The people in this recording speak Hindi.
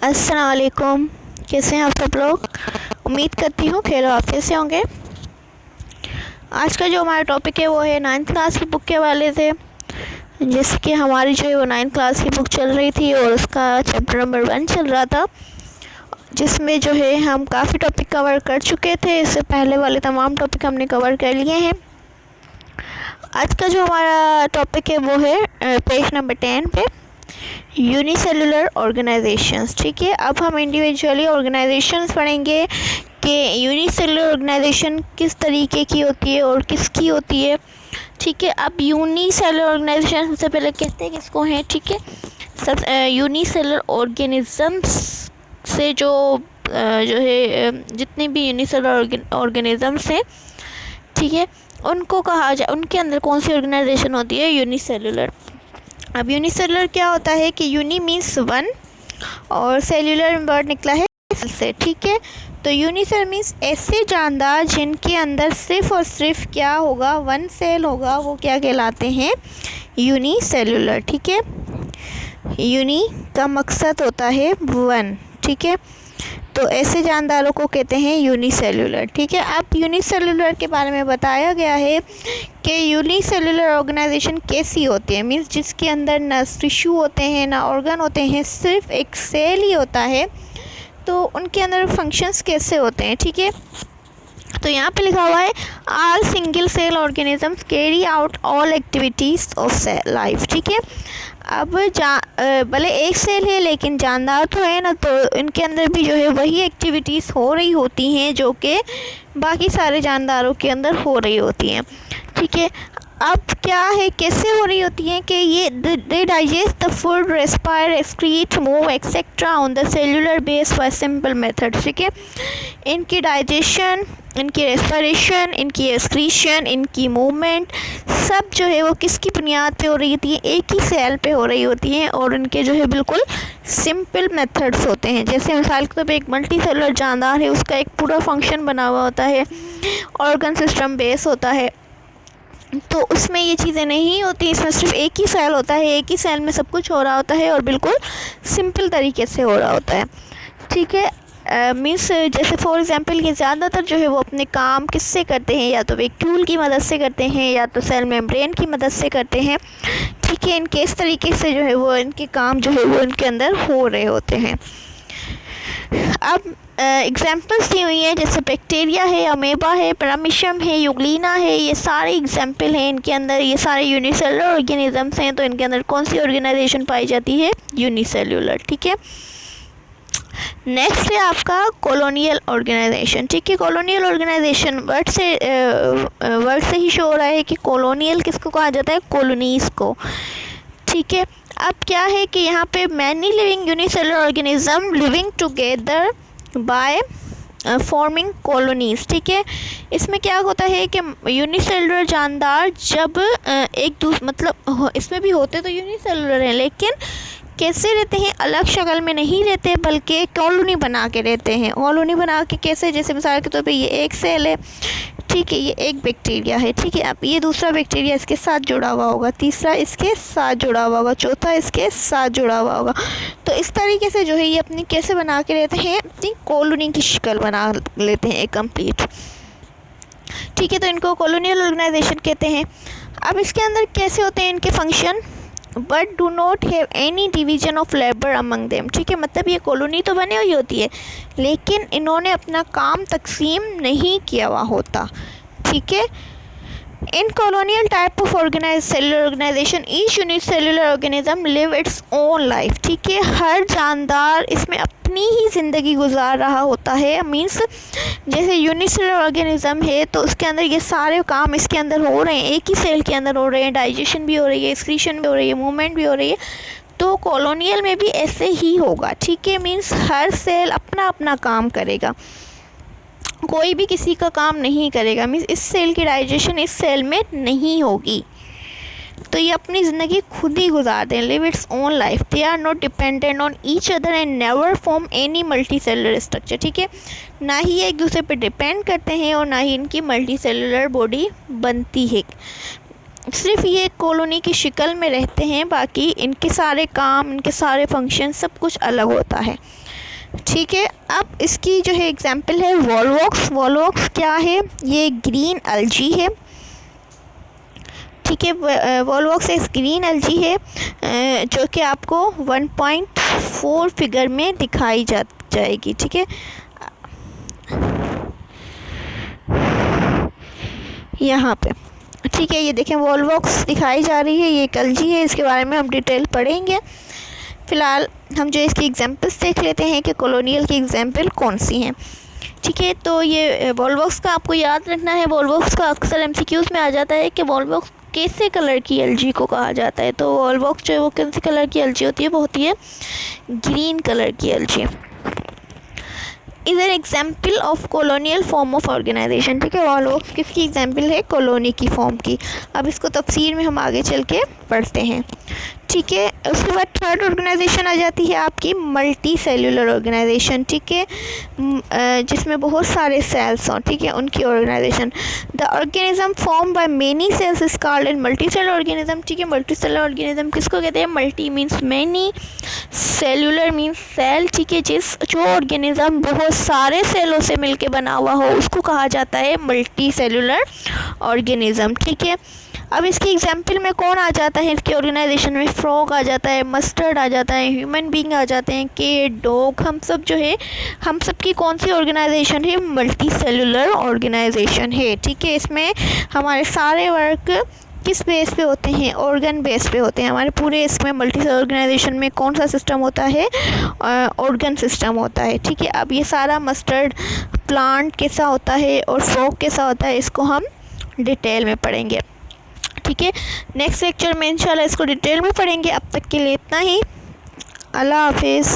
अस्सलाम वालेकुम। कैसे हैं आप सब लोग? उम्मीद करती हूँ खैर आफियत से होंगे। आज का जो हमारा टॉपिक है वो है 9th क्लास की बुक के हवाले से। जैसे कि हमारी जो है वो 9th क्लास की बुक चल रही थी और उसका चैप्टर नंबर 1 चल रहा था, जिसमें जो है हम काफ़ी टॉपिक कवर कर चुके थे। इससे पहले वाले तमाम टॉपिक हमने कवर कर लिए हैं। आज का जो हमारा टॉपिक है वो है पेज नंबर 10 पे यूनिसेलुलर ऑर्गेनाइजेशंस। ठीक है, अब हम इंडिविजुअली ऑर्गेनाइजेशंस पढ़ेंगे कि यूनिसेलुलर ऑर्गेनाइजेशन किस तरीके की होती है और किसकी होती है। ठीक है, अब यूनिसेलुलर ऑर्गेनाइजेशन सबसे पहले कहते हैं किसको हैं। ठीक है, सब यूनिसेलुलर ऑर्गेनिजम्स से जो है जितने भी यूनिसेलुलर ऑर्गेनिजम्स हैं, ठीक है, उनको कहा जाए, उनके अंदर कौन सी ऑर्गेनाइजेशन होती है? यूनिसेलुलर। अब यूनिसेलुलर क्या होता है कि यूनि मीन्स वन और सेलुलर वर्ड निकला है से। ठीक है, तो यूनिसेलुलर मीन्स ऐसे जानदार जिनके अंदर सिर्फ और सिर्फ क्या होगा, वन सेल होगा, वो क्या कहलाते हैं? यूनिसेलुलर। ठीक है, यूनि का मकसद होता है वन। ठीक है, तो ऐसे जानदारों को कहते हैं यूनिसेलुलर। ठीक है, अब यूनिसेलुलर के बारे में बताया गया है कि यूनिसेलुलर ऑर्गेनाइजेशन कैसी होती है, मीन्स जिसके अंदर ना टिश्यू होते हैं ना ऑर्गन होते हैं, सिर्फ एक सेल ही होता है। तो उनके अंदर फंक्शंस कैसे होते हैं? ठीक है, तो यहाँ पे लिखा हुआ है all single cell organisms carry out all activities of life. ठीक है, अब भले एक सेल है लेकिन जानदार तो है ना, तो इनके अंदर भी जो है वही एक्टिविटीज़ हो रही होती हैं जो कि बाकी सारे जानदारों के अंदर हो रही होती हैं। ठीक है, अब क्या है, कैसे हो रही होती हैं कि ये they digest the food, respire, excrete, move etcetera on the cellular base by simple method. ठीक है, इनकी डाइजेशन, इनकी रेस्पिरेशन, इनकी एक्सक्रीशन, इनकी मूवमेंट सब जो है वो किसकी बुनियाद पे हो रही होती है? एक ही सेल पे हो रही होती हैं और इनके जो है बिल्कुल सिंपल मेथड्स होते हैं। जैसे मिसाल के तौर पे एक मल्टी सेलुलर जानदार है, उसका एक पूरा फंक्शन बना हुआ होता है, ऑर्गन सिस्टम बेस होता है, तो उसमें ये चीज़ें नहीं होती। इसमें सिर्फ एक ही सेल होता है, एक ही सेल में सब कुछ हो रहा होता है और बिल्कुल सिंपल तरीके से हो रहा होता है। ठीक है, मीन्स जैसे फॉर एग्जांपल ये ज़्यादातर जो है वो अपने काम किससे करते हैं? या तो वैक्यूल की मदद से करते हैं या तो सेल मेम्ब्रेन की मदद से करते हैं। ठीक है, इनके इस तरीके से जो है वो इनके काम जो है वो इनके अंदर हो रहे होते हैं। अब एग्जाम्पल्स दी हुई हैं, जैसे बैक्टीरिया है, अमेबा है, पैरामीशियम है, यूग्लिना है, ये सारे एग्जाम्पल हैं। इनके अंदर ये सारे यूनिसेलुलर ऑर्गेनिजम्स हैं, तो इनके अंदर कौन सी ऑर्गेनाइजेशन पाई जाती है? यूनिसेलुलर। ठीक है, नेक्स्ट है आपका कॉलोनियल ऑर्गेनाइजेशन। ठीक है, कॉलोनियल ऑर्गेनाइजेशन वर्ड से ही शो हो रहा है कि कॉलोनियल किसको कहा जाता है? कॉलोनीज़ को। ठीक है, अब क्या है कि यहाँ पे many living unicellular organism living together by forming colonies. ठीक है, इसमें क्या होता है कि यूनिसेलुलर जानदार जब एक दूसरे मतलब इसमें भी होते तो यूनिसेलुलर हैं, लेकिन कैसे रहते हैं? अलग शक्ल में नहीं रहते बल्कि कॉलोनी बना के रहते हैं। कॉलोनी बना के कैसे? जैसे मिसाल के तौर पे ये एक सेल है, ठीक है, ये एक बैक्टीरिया है। ठीक है, अब ये दूसरा बैक्टीरिया इसके साथ जुड़ा हुआ होगा, तीसरा इसके साथ जुड़ा हुआ होगा, चौथा इसके साथ जुड़ा हुआ होगा। तो इस तरीके से जो है ये अपनी कैसे बना के रहते हैं? अपनी कॉलोनी की शक्ल बना लेते हैं एक कंप्लीट। ठीक है, तो इनको कॉलोनियल ऑर्गेनाइजेशन कहते हैं। अब इसके अंदर कैसे होते हैं इनके function? But do not have any division of labour among them. ठीक है, मतलब ये कॉलोनी तो बनी हुई होती है लेकिन इन्होंने अपना काम तकसीम नहीं किया हुआ होता। ठीक है, in colonial type of cellular organization each unicellular organism live its own life. ठीक है, हर जानदार इसमें अपनी ही ज़िंदगी गुजार रहा होता है। मीन्स जैसे यूनिसेलुलर ऑर्गेनिज्म है तो उसके अंदर ये सारे काम इसके अंदर हो रहे हैं, एक ही सेल के अंदर हो रहे हैं, डाइजेशन भी हो रही है, एक्सक्रीशन भी हो रही है, मूवमेंट भी हो रही है। तो कॉलोनियल में भी ऐसे ही होगा। ठीक है, मीन्स हर सेल अपना अपना काम करेगा, कोई भी किसी का काम नहीं करेगा। मीन्स इस सेल की डाइजेशन इस सेल में नहीं होगी, तो ये अपनी ज़िंदगी खुद ही गुजारते हैं। Live its own life, they are not dependent on each other and never form any multi cellular structure. ठीक है, ना ही ये एक दूसरे पर डिपेंड करते हैं और ना ही इनकी मल्टी सेलुलर बॉडी बनती है। सिर्फ ये कॉलोनी की शक्ल में रहते हैं, बाकी इनके सारे काम, इनके सारे फंक्शन सब कुछ अलग होता है। ठीक है, अब इसकी जो है एग्जांपल है वॉलवॉक्स। वॉलवॉक्स क्या है? ये ग्रीन अलजी है। ठीक है, वॉलवॉक्स एक ग्रीन अलजी है जो कि आपको 1.4 फिगर में दिखाई जाएगी। ठीक है, यहाँ पे। ठीक है, ये देखें वॉलवॉक्स दिखाई जा रही है, ये एक अलजी है। इसके बारे में हम डिटेल पढ़ेंगे। फ़िलहाल हम जो इसकी एग्जांपल्स देख लेते हैं कि कॉलोनियल की एग्जांपल कौन सी हैं। ठीक है, तो ये वॉलवॉक्स का आपको याद रखना है। वॉलवॉक्स का अक्सर एमसीक्यूज़ में आ जाता है कि वॉलवॉक्स कैसे कलर की एलजी को कहा जाता है। तो वॉलवॉक्स जो है वो कैसे कलर की एलजी होती है? वो होती है ग्रीन कलर की algae. Is an example of colonial form of organization. ठीक है, वॉलवॉक्स किसकी एग्जाम्पल है? कॉलोनी की फॉर्म की। अब इसको तफसीर में हम आगे चल के पढ़ते हैं। ठीक है, उसके बाद थर्ड ऑर्गेनाइजेशन आ जाती है आपकी मल्टी सेलुलर ऑर्गेनाइजेशन। ठीक है, जिसमें बहुत सारे सेल्स हों। ठीक है, उनकी organization. The organism form by many cells is called an multi cellular organism. ठीक है, मल्टी सेलुलर ऑर्गेनिज्म किसको कहते हैं? Multi means many, cellular means cell. ठीक है, जो ऑर्गेनिज्म बहुत सारे सेलों से मिलके बना हुआ हो उसको कहा जाता है मल्टी सेलुलर ऑर्गेनिज्म। ठीक है, अब इसकी एग्जाम्पल में कौन आ जाता है इसकी ऑर्गेनाइजेशन में? फ्रॉग आ जाता है, मस्टर्ड आ जाता है, ह्यूमन बीइंग आ जाते हैं, कैट, डॉग। हम सब जो है, हम सब की कौन सी ऑर्गेनाइजेशन है? मल्टी सेलुलर ऑर्गेनाइजेशन है। ठीक है, इसमें हमारे सारे वर्क किस बेस पे होते हैं? ऑर्गन बेस पे होते हैं। हमारे पूरे इसमें मल्टी सेलुलर ऑर्गेनाइजेशन में कौन सा सिस्टम होता है? ऑर्गन सिस्टम होता है। ठीक है, अब ये सारा मस्टर्ड प्लांट कैसा होता है और फ्रॉग कैसा होता है, इसको हम डिटेल में पढ़ेंगे। ठीक है, नेक्स्ट लेक्चर में इंशाल्लाह इसको डिटेल में पढ़ेंगे। अब तक के लिए इतना ही। अल्लाह हाफिज़।